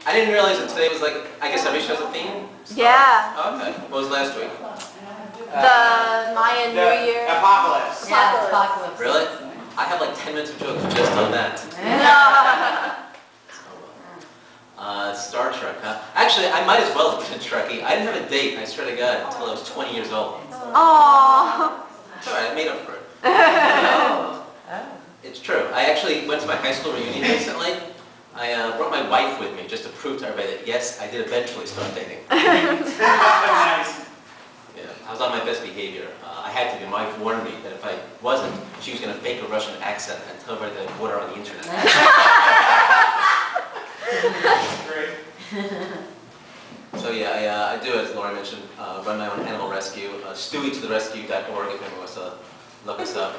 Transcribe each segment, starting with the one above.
I didn't realize that today was like, I guess every show's a theme? So, yeah. Oh, okay. What was last week? The Mayan New Year. Apocalypse. Yeah, Apocalypse. Really? I have like 10 minutes of jokes just on that. Star Trek, huh? Actually, I might as well have been a Trekkie. I didn't have a date, I swear to God, until I was 20 years old. Aww. It's alright, I made up for it. It's true. I actually went to my high school reunion recently. I brought my wife with me just to prove to everybody that yes, I did eventually start dating. Nice. Yeah, I was on my best behavior. I had to be. My wife warned me that if I wasn't, she was going to fake a Russian accent and tell everybody that I bought her on the internet. Great. So yeah, I do, as Laura mentioned, run my own animal rescue. StewieToTheRescue.org if anyone wants to look us up.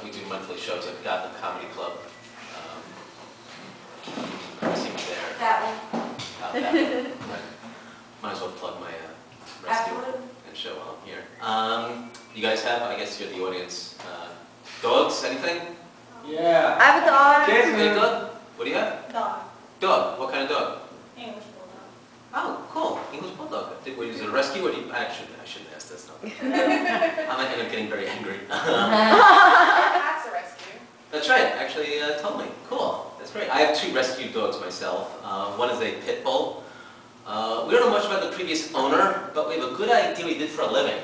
We do monthly shows at Gotham Comedy Club. See me there. That one. That one. Right. Might as well plug my rescue and show while I'm here. You guys have, I guess you're the audience, dogs, anything? Yeah. I have a dog. You have a dog? What do you have? Dog. Dog. What kind of dog? English bulldog. Oh, cool. English bulldog. Was it a rescue or do you, I shouldn't ask this. No. I might end up getting very angry. Cat's a rescue. That's right. Actually, told me. Cool. That's great. I have 2 rescue dogs myself. One is a pit bull. We don't know much about the previous owner, but we have a good idea what he did for a living.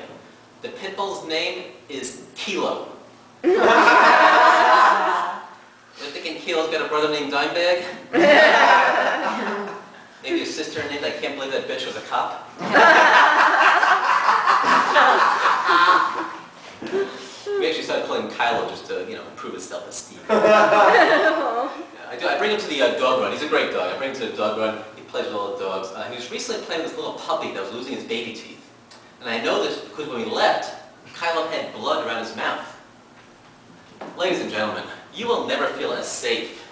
The pit bull's name is Kilo. You're thinking Kilo's got a brother named Dimebag? Maybe a sister named I can't believe that bitch was a cop? We actually started calling him Kylo just to, improve his self-esteem. I bring him to the dog run. He's a great dog. I bring him to the dog run. He plays with all the dogs. He was recently playing with this little puppy that was losing his baby teeth. And I know this because when we left, Kylo had blood around his mouth. Ladies and gentlemen, you will never feel as safe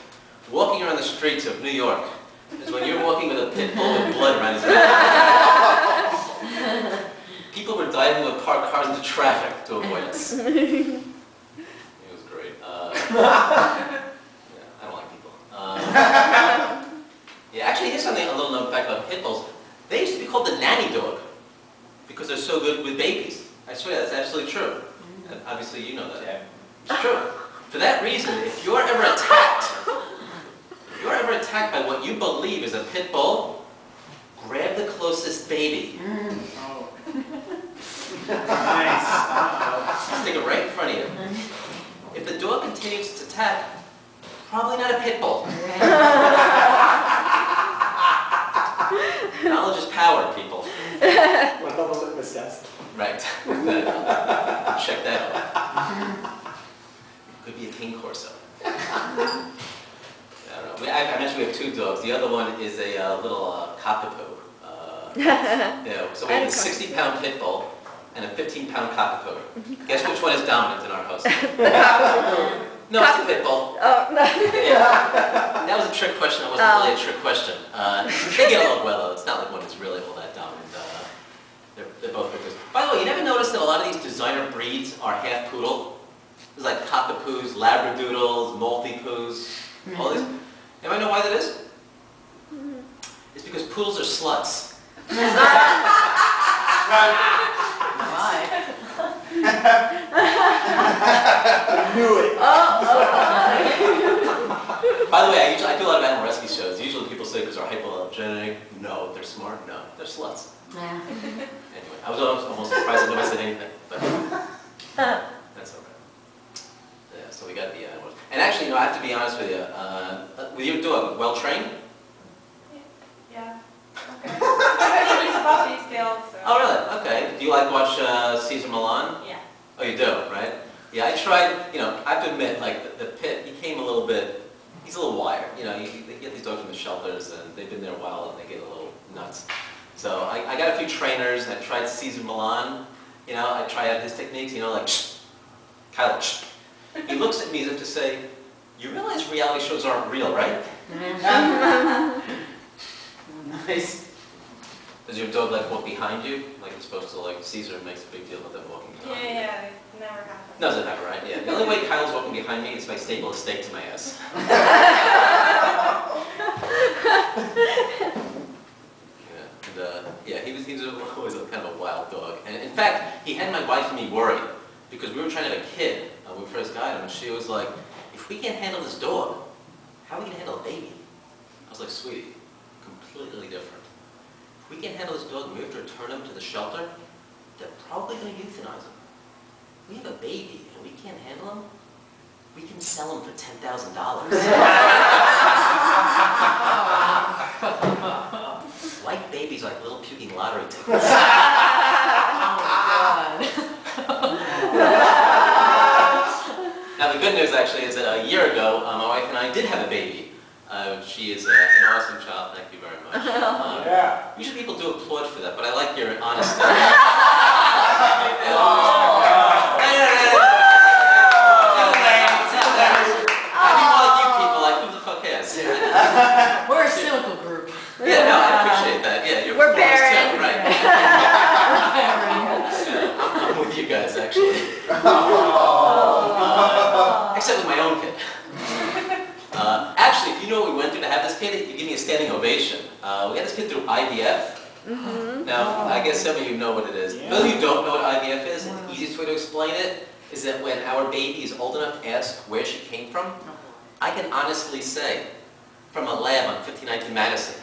walking around the streets of New York as when you're walking with a pit bull with blood around his mouth. People were diving to park cars into traffic to avoid us. It was great. I don't like people. Yeah, actually, here's something, a little known fact about pit bulls. They used to be called the nanny dog because they're so good with babies. I swear, that's absolutely true. And obviously, you know that. Yeah. It's true. For that reason, if you're ever attacked by what you believe is a pit bull, grab the closest baby. Oh. Nice. Stick it right in front of you. If the dog continues to attack, probably not a pit bull. Knowledge is power, people. One of the litmus test. Right. Check that out. Could be a King Corso. I don't know. I mentioned we have 2 dogs. The other one is a little cockapoo. So we have a 60-pound pit bull and a 15-pound cockapoo. Guess which one is dominant in our house? No, it's a pit bull. Oh, no. Yeah. That was a trick question. That wasn't really a trick question. They get along well, though. It's not like one is really all that dominant. They're both good. By the way, you never noticed that a lot of these designer breeds are half poodle? There's like cockapoos, labradoodles, maltipoos, all these. Anybody know why that is? It's because poodles are sluts. Why? I knew it. By the way, I do a lot of animal rescue shows. Usually people say because they're hypoallergenic. No, they're smart. No, they're sluts. Yeah. Anyway, I was almost surprised that nobody said anything, but that's all right. Yeah, so we got the animals. And actually, I have to be honest with you. With your dog, well trained? Yeah. Okay. He's above these scales, so. Oh, really? Okay. Do you like to watch Cesar Millan? Yeah. Oh, you do, right? Yeah, I tried, I have to admit, like, the pit, he came a little bit, he's a little wired. You get these dogs from the shelters, and they've been there a while, and they get a little nuts. So I got a few trainers, and I tried Cesar Millan. I tried out his techniques, like, shh, Kyle, shh. He looks at me as if to say, you realize reality shows aren't real, right? Nice. Does your dog, like, walk behind you? Like it's supposed to, like, Caesar makes a big deal about them walking behind you. Yeah, it never happens. Doesn't happen, right? Yeah. The only way Kyle's walking behind me is if I staple a steak to my ass. he had my wife and me worried because we were trying to have a kid when we first got him, and she was like, if we can't handle this dog, how are we going to handle a baby? I was like, sweetie, completely different. If we can't handle this dog and we have to return him to the shelter, they're probably going to euthanize him. We have a baby and we can't handle him, we can sell him for $10,000. White babies are like little puking lottery tickets. Now the good news actually is that a year ago, my wife and I did have a baby. She is an awesome child, thank you very much. Yeah. Usually people do applaud for that, but I like your honesty. We're a cynical group. Yeah, no, I appreciate that. Yeah, you're We're performance barren. too, right? Yeah, I'm with you guys actually. Except with my own kid. Actually, if you know what we went through to have this kid, you give me a standing ovation. We had this kid through IVF. Now, I guess some of you know what it is. Yeah. Those of you who don't know what IVF is, the easiest way to explain it is that when our baby is old enough to ask where she came from, I can honestly say, from a lab on 1519 Madison.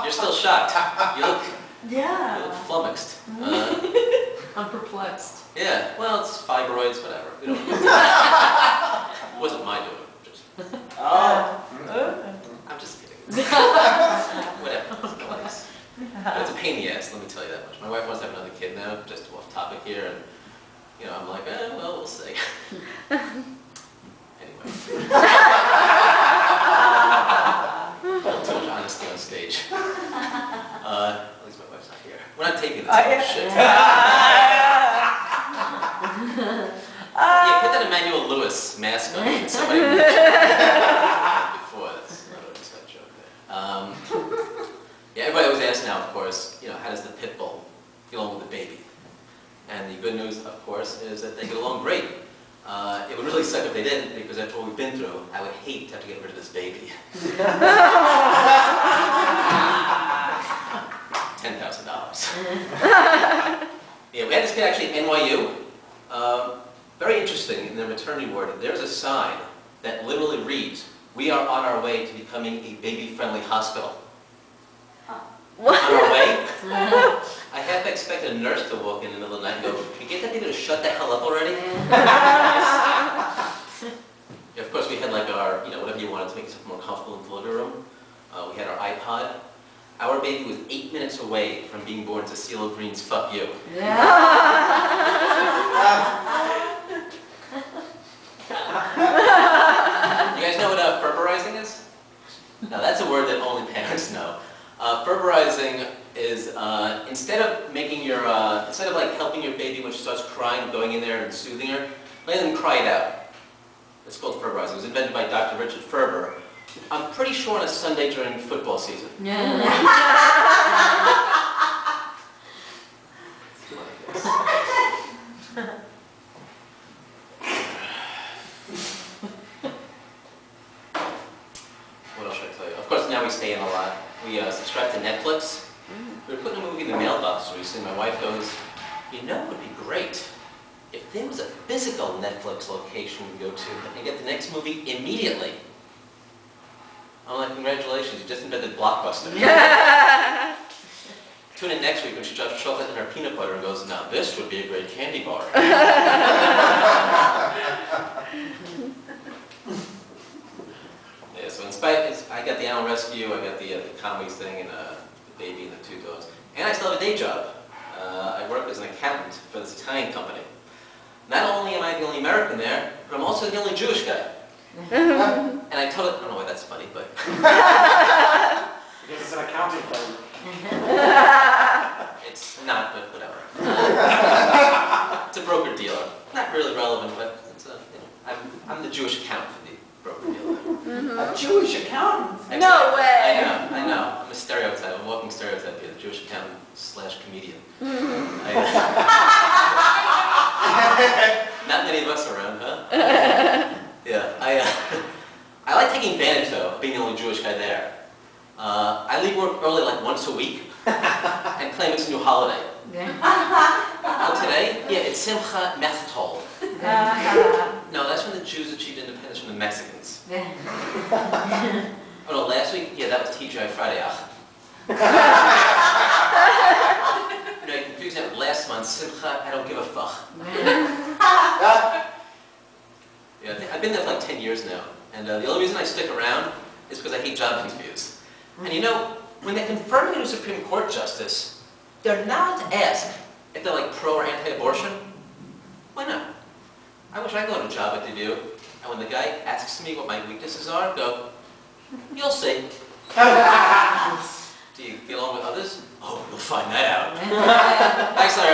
You're still shocked. You look flummoxed. I'm perplexed. Yeah, well, it's fibroids, whatever. We don't it wasn't my doing. I'm just kidding. Whatever. But it's a pain in the ass, let me tell you that much. My wife wants to have another kid now, just off topic here, and I'm like, well, we'll see. Anyway. Too much honesty on stage. At least my wife's not here. We're not taking this whole shit. Yeah, put that Emmanuel Lewis mask on and somebody before. That's not a inside joke there. Yeah, everybody always asks now, of course, how does the pit bull get along with the baby? And the good news, of course, is that they get along great. It would really suck if they didn't, because after what we've been through, I would hate to have to get rid of this baby. $10,000. Yeah, we had this kid actually at NYU. Very interesting, in the maternity ward, there's a sign that literally reads, "We are on our way to becoming a baby-friendly hospital." On our way? I half expected a nurse to walk in the middle of the night and go, "Can you get that baby to shut the hell up already?" Yeah, of course, we had like our, whatever you wanted to make yourself more comfortable in the living room. We had our iPod. Our baby was 8 minutes away from being born to CeeLo Green's "Fuck You." You guys know what ferberizing is? Now that's a word that only parents know. Ferberizing is instead of like helping your baby when she starts crying, going in there and soothing her, letting them cry it out. It's called ferberizing. It was invented by Dr. Richard Ferber. I'm pretty sure on a Sunday during football season. What else should I tell you? Of course, now we stay in a lot. We subscribe to Netflix. We were putting a movie in the mailbox recently. My wife goes, "It would be great if there was a physical Netflix location we go to and get the next movie immediately." I'm like, "Congratulations, you just invented Blockbuster." Tune in next week when she drops chocolate in her peanut butter and goes, "Now this would be a great candy bar." Yeah, so in spite, I got the animal rescue, I got the comedies thing, and the baby and the 2 dogs. And I still have a day job. I work as an accountant for this Italian company. Not only am I the only American there, but I'm also the only Jewish guy. And I don't know why that's funny, but... Because it's an accounting firm. It's not, but whatever. It's a broker-dealer. Not really relevant, but it's I'm the Jewish accountant for the broker-dealer. A Jewish accountant? No way. I know. I'm a stereotype. I'm a walking stereotype here. The Jewish accountant / comedian. Not many of us around, huh? Yeah. I like taking advantage, though, of being the only Jewish guy there. I leave work early like once a week and claim it's a new holiday. Oh, today? Yeah, it's Simcha Mechtol. No, that's when the Jews achieved independence from the Mexicans. Oh no, last week? Yeah, that was TGI Friday. You know, you confuse that with last month, Simcha, I don't give a fuck. Yeah, I've been there for like 10 years now, and the only reason I stick around is because I hate job interviews. And you know, when they're confirming a new Supreme Court justice, they're not allowed to ask if they're like pro or anti-abortion. Why not? I wish I could go to a job interview, and when the guy asks me what my weaknesses are, go, you'll see. Do you get along with others? Oh, you'll find that out. Thanks, Larry.